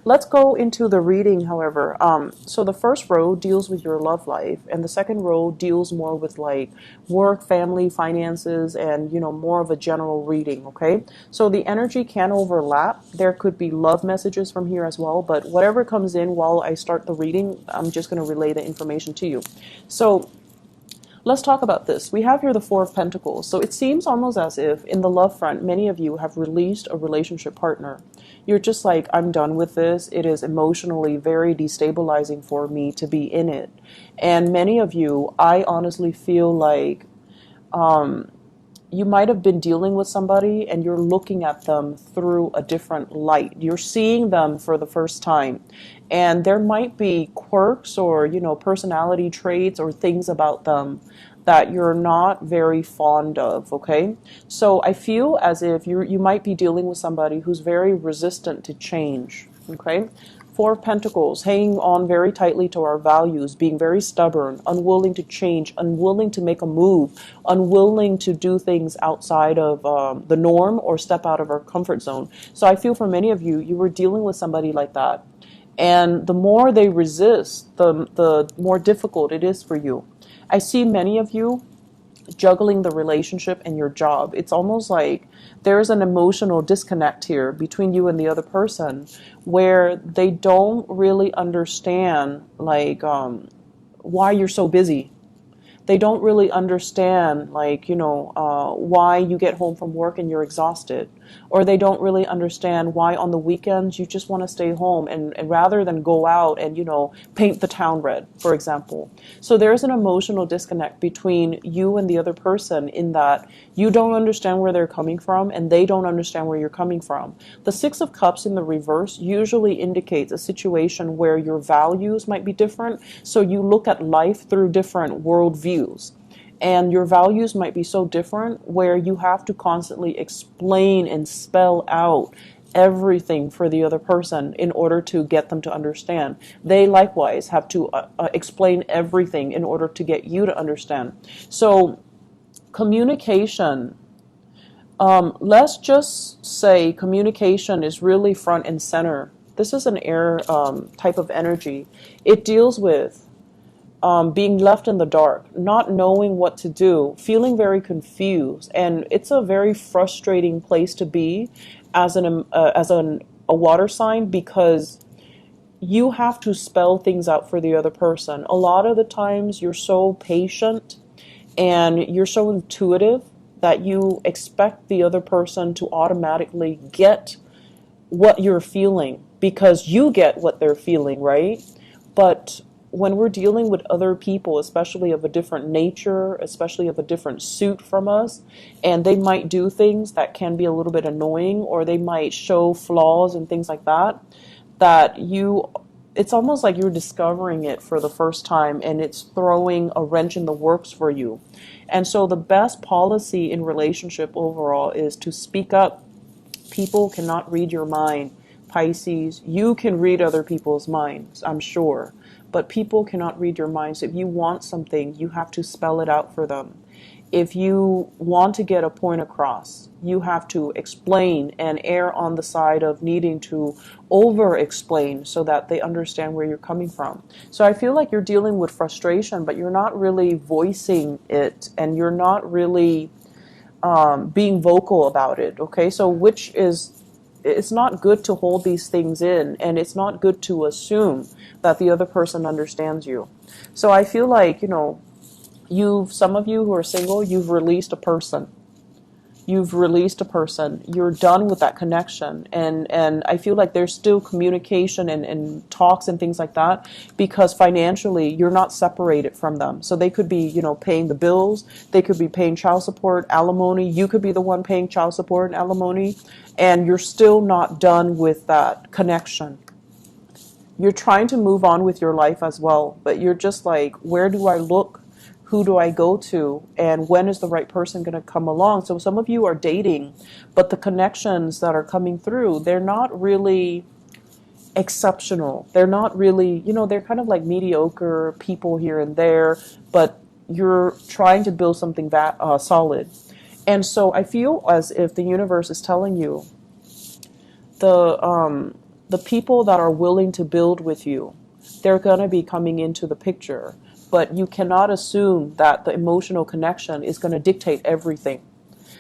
Let's go into the reading, however. So the first row deals with your love life, and the second row deals more with like work, family, finances, and more of a general reading. Okay, so the energy can overlap. There could be love messages from here as well, but whatever comes in while I start the reading, I'm just going to relay the information to you. So let's talk about this. We have here the Four of Pentacles. So it seems almost as if in the love front, many of you have released a relationship partner. You're just like, I'm done with this. It is emotionally very destabilizing for me to be in it. And many of you, I honestly feel like you might have been dealing with somebody and you're looking at them through a different light. You're seeing them for the first time. And there might be quirks or, personality traits or things about them that you're not very fond of, okay? So I feel as if you might be dealing with somebody who's very resistant to change, okay? Four of Pentacles, hanging on very tightly to our values, being very stubborn, unwilling to change, unwilling to make a move, unwilling to do things outside of the norm or step out of our comfort zone. So I feel for many of you, you were dealing with somebody like that. And the more they resist, the more difficult it is for you. I see many of you juggling the relationship and your job. It's almost like there's an emotional disconnect here between you and the other person where they don't really understand like why you're so busy. They don't really understand like why you get home from work and you're exhausted, or they don't really understand why on the weekends you just want to stay home and rather than go out and paint the town red, for example. So there's an emotional disconnect between you and the other person in that you don't understand where they're coming from and they don't understand where you're coming from. The Six of Cups in the reverse usually indicates a situation where your values might be different, so you look at life through different worldviews. And your values might be so different where you have to constantly explain and spell out everything for the other person in order to get them to understand. They likewise have to explain everything in order to get you to understand. So communication, let's just say communication is really front and center. This is an air type of energy. It deals with being left in the dark, not knowing what to do, feeling very confused, and it's a very frustrating place to be as a water sign because you have to spell things out for the other person. A lot of the times you're so patient and you're so intuitive that you expect the other person to automatically get what you're feeling because you get what they're feeling, right? But when we're dealing with other people, especially of a different nature, especially of a different suit from us, and they might do things that can be a little bit annoying, or they might show flaws and things like that, it's almost like you're discovering it for the first time and it's throwing a wrench in the works for you. And so the best policy in relationship overall is to speak up. People cannot read your mind, Pisces. You can read other people's minds, I'm sure. But people cannot read your minds. If you want something, you have to spell it out for them. If you want to get a point across, you have to explain and err on the side of needing to over-explain so that they understand where you're coming from. So I feel like you're dealing with frustration, but you're not really voicing it and you're not really being vocal about it, okay? So it's not good to hold these things in, and it's not good to assume that the other person understands you. So I feel like, some of you who are single, you've released a person. You've released a person. You're done with that connection. And I feel like there's still communication and talks and things like that because financially you're not separated from them. So they could be, paying the bills. They could be paying child support, alimony. You could be the one paying child support and alimony. And you're still not done with that connection. You're trying to move on with your life as well. But you're just like, where do I look? Who do I go to? And when is the right person going to come along? So some of you are dating, but the connections that are coming through, they're not really exceptional. They're not really, they're kind of like mediocre people here and there, but you're trying to build something solid. And so I feel as if the universe is telling you the people that are willing to build with you, they're going to be coming into the picture. But you cannot assume that the emotional connection is going to dictate everything.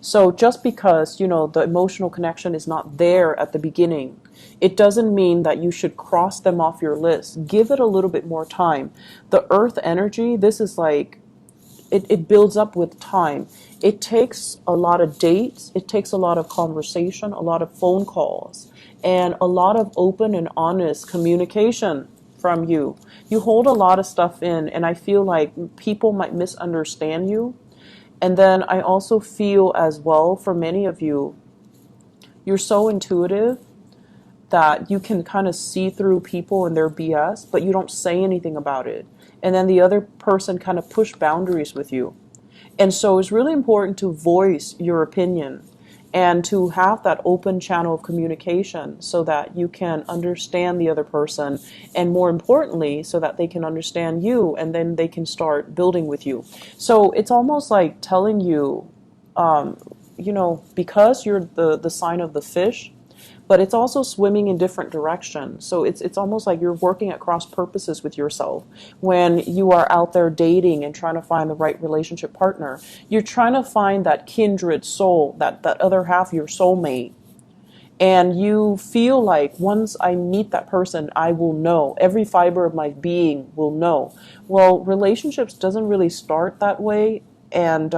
So just because, the emotional connection is not there at the beginning, it doesn't mean that you should cross them off your list. Give it a little bit more time. The earth energy, this is like, it builds up with time. It takes a lot of dates. It takes a lot of conversation, a lot of phone calls, and a lot of open and honest communication from you. You hold a lot of stuff in, and I feel like people might misunderstand you. And then I also feel as well, for many of you, you're so intuitive that you can kind of see through people and their BS, but you don't say anything about it. And then the other person kind of push boundaries with you. And so it's really important to voice your opinion and to have that open channel of communication so that you can understand the other person, and more importantly, so that they can understand you, and then they can start building with you. So it's almost like telling you, because you're the sign of the fish, but it's also swimming in different directions. So it's almost like you're working at cross purposes with yourself when you are out there dating and trying to find the right relationship partner. You're trying to find that kindred soul, that other half, your soulmate. And you feel like once I meet that person, I will know. Every fiber of my being will know. Well, relationships doesn't really start that way. And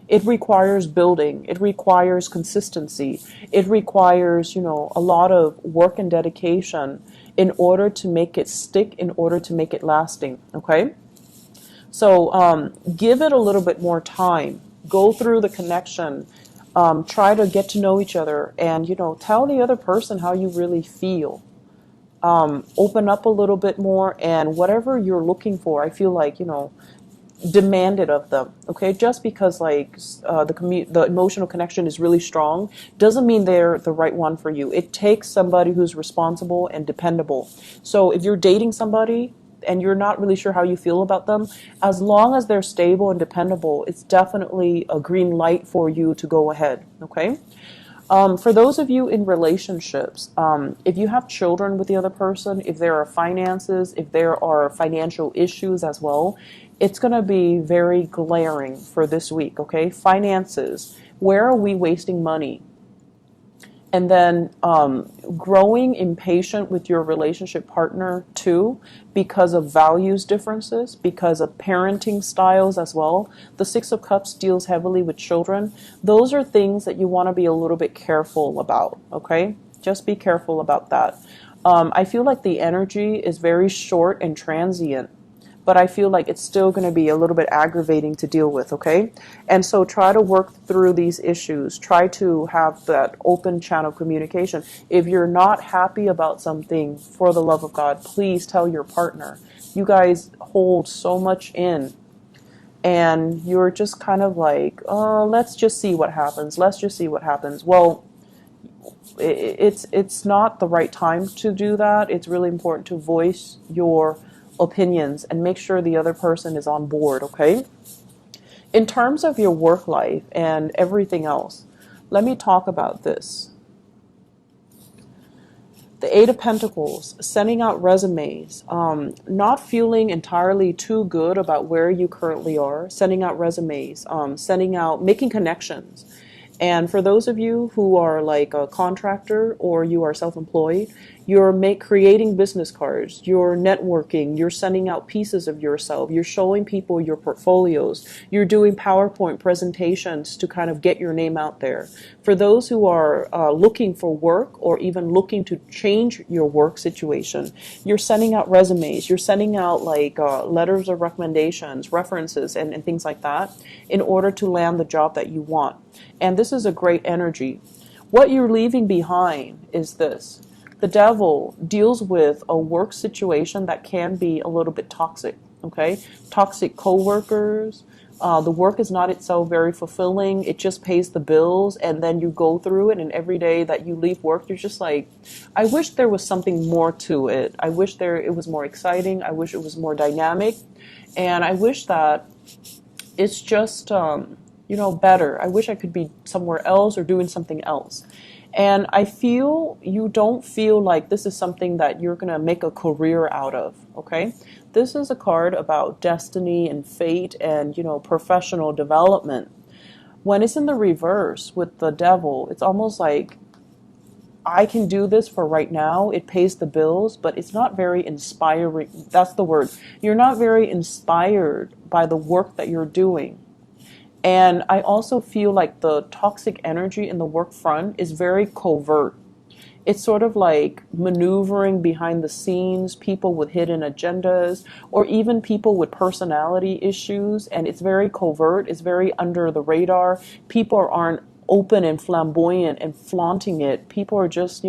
it requires building. It requires consistency. It requires, a lot of work and dedication in order to make it stick, in order to make it lasting. Okay? So give it a little bit more time. Go through the connection. Try to get to know each other, and, tell the other person how you really feel. Open up a little bit more, and whatever you're looking for, I feel like, demand it of them. Okay, just because like the emotional connection is really strong doesn't mean they're the right one for you. It takes somebody who's responsible and dependable. So if you're dating somebody and you're not really sure how you feel about them, as long as they're stable and dependable, it's definitely a green light for you to go ahead. Okay. For those of you in relationships, if you have children with the other person, if there are finances, if there are financial issues as well, it's going to be very glaring for this week, okay? Finances, where are we wasting money? And then growing impatient with your relationship partner too, because of values differences, because of parenting styles as well. The Six of Cups deals heavily with children. Those are things that you want to be a little bit careful about, okay? Just be careful about that. I feel like the energy is very short and transient, but I feel like it's still going to be a little bit aggravating to deal with, okay? And so try to work through these issues. Try to have that open channel of communication. If you're not happy about something, for the love of God, please tell your partner. You guys hold so much in, and you're just kind of like, oh, let's just see what happens. Let's just see what happens. Well, it's not the right time to do that. It's really important to voice your opinions and make sure the other person is on board, okay? In terms of your work life and everything else, let me talk about this. The Eight of Pentacles, sending out resumes, not feeling entirely too good about where you currently are, sending out resumes, making connections. And for those of you who are like a contractor or you are self-employed, you're creating business cards, you're networking, you're sending out pieces of yourself, you're showing people your portfolios, you're doing PowerPoint presentations to kind of get your name out there. For those who are looking for work or even looking to change your work situation, you're sending out resumes, you're sending out like letters of recommendations, references, and things like that in order to land the job that you want. And this is a great energy. What you're leaving behind is this. The devil deals with a work situation that can be a little bit toxic, okay? Toxic coworkers. The work is not itself very fulfilling. It just pays the bills, and then you go through it, and every day that you leave work, you're just like, I wish there was something more to it. I wish it was more exciting. I wish it was more dynamic. And I wish that it's just, better. I wish I could be somewhere else or doing something else. And I feel you don't feel like this is something that you're going to make a career out of, okay? This is a card about destiny and fate and, professional development. When it's in the reverse with the devil, it's almost like I can do this for right now. It pays the bills, but it's not very inspiring. That's the word. You're not very inspired by the work that you're doing. And I also feel like the toxic energy in the work front is very covert. It's sort of like maneuvering behind the scenes, people with hidden agendas, or even people with personality issues. And it's very covert, it's very under the radar. People aren't open and flamboyant and flaunting it. People are just,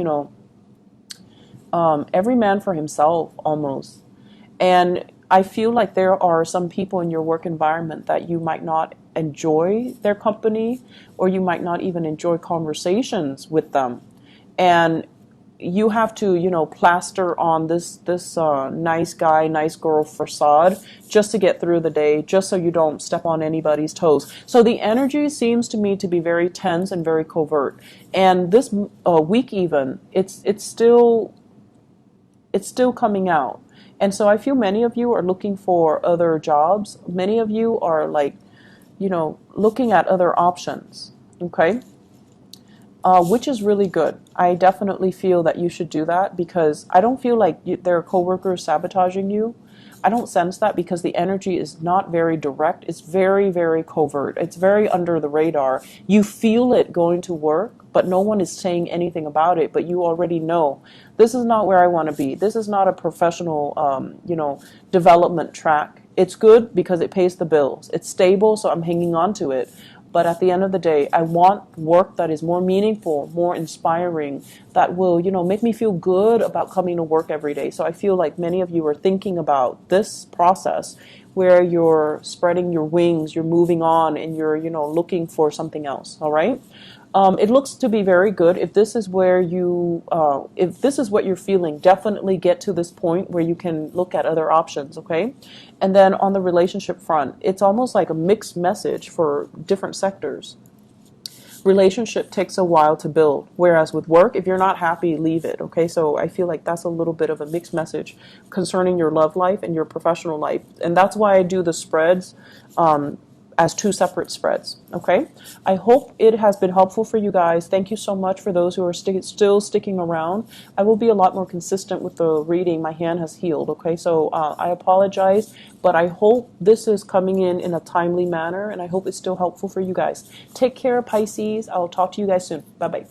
every man for himself almost. And I feel like there are some people in your work environment that you might not enjoy their company, or you might not even enjoy conversations with them. And you have to, plaster on this nice guy, nice girl facade just to get through the day, just so you don't step on anybody's toes. So the energy seems to me to be very tense and very covert. And this week even, it's still coming out. And so I feel many of you are looking for other jobs. Many of you are like, looking at other options. Okay. Which is really good. I definitely feel that you should do that, because I don't feel like there are coworkers sabotaging you. I don't sense that, because the energy is not very direct. It's very, very covert. It's very under the radar. You feel it going to work, but no one is saying anything about it. But you already know, this is not where I want to be. This is not a professional, development track. It's good because it pays the bills. It's stable, so I'm hanging on to it. But at the end of the day, I want work that is more meaningful, more inspiring, that will, make me feel good about coming to work every day. So I feel like many of you are thinking about this process where you're spreading your wings, you're moving on, and you're, looking for something else. All right. It looks to be very good. If this is where if this is what you're feeling, definitely get to this point where you can look at other options, okay? And then on the relationship front, it's almost like a mixed message for different sectors. Relationship takes a while to build, whereas with work, if you're not happy, leave it, okay? So I feel like that's a little bit of a mixed message concerning your love life and your professional life. And that's why I do the spreads as two separate spreads. Okay, I hope it has been helpful for you guys. Thank you so much for those who are still sticking around. I will be a lot more consistent with the reading. My hand has healed. Okay, so I apologize, but I hope this is coming in a timely manner, and I hope it's still helpful for you guys. Take care, Pisces. I'll talk to you guys soon. Bye bye.